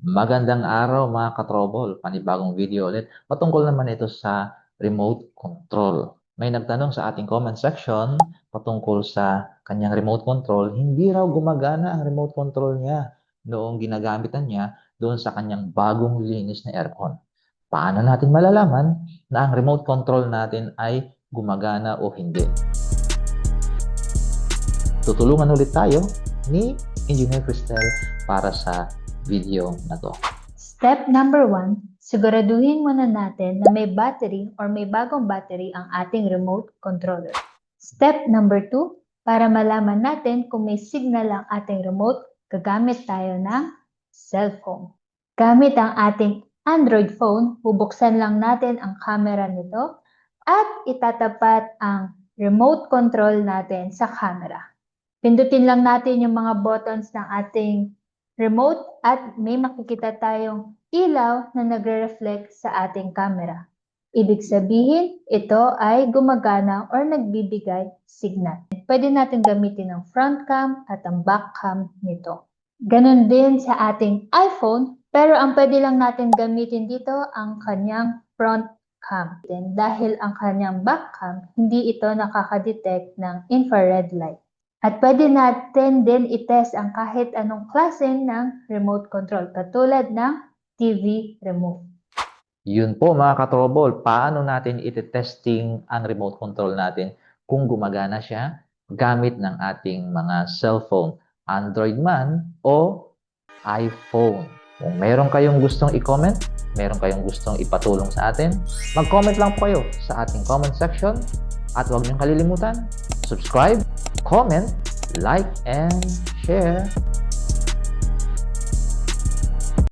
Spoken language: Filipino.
Magandang araw mga katrobol, panibagong video ulit. Patungkol naman ito sa remote control. May nagtanong sa ating comment section patungkol sa kanyang remote control. Hindi raw gumagana ang remote control niya noong ginagamitan niya doon sa kanyang bagong linis na aircon. Paano natin malalaman na ang remote control natin ay gumagana o hindi? Tutulungan ulit tayo ni Engineer Cristel para sa video na to. Step number 1, siguraduhin muna natin na may battery or may bagong battery ang ating remote controller. Step number 2, para malaman natin kung may signal ang ating remote, gagamit tayo ng cellphone. Gamit ang ating Android phone, bubuksan lang natin ang camera nito at itatapat ang remote control natin sa camera. Pindutin lang natin yung mga buttons ng ating remote at may makikita tayong ilaw na nagre-reflect sa ating camera. Ibig sabihin, ito ay gumagana or nagbibigay signal. Pwede natin gamitin ang front cam at ang back cam nito. Ganon din sa ating iPhone, pero ang pwede lang natin gamitin dito ang kanyang front cam. Dahil ang kanyang back cam, hindi ito nakaka-detect ng infrared light. At pwede natin din i-test ang kahit anong klase ng remote control, katulad ng TV remote. Yun po mga katrobol, paano natin iti-testing ang remote control natin kung gumagana siya gamit ng ating mga cellphone, Android man o iPhone. Kung meron kayong gustong i-comment, meron kayong gustong ipatulong sa atin, mag-comment lang po kayo sa ating comment section at huwag niyong kalilimutan, subscribe, comment, like, and share.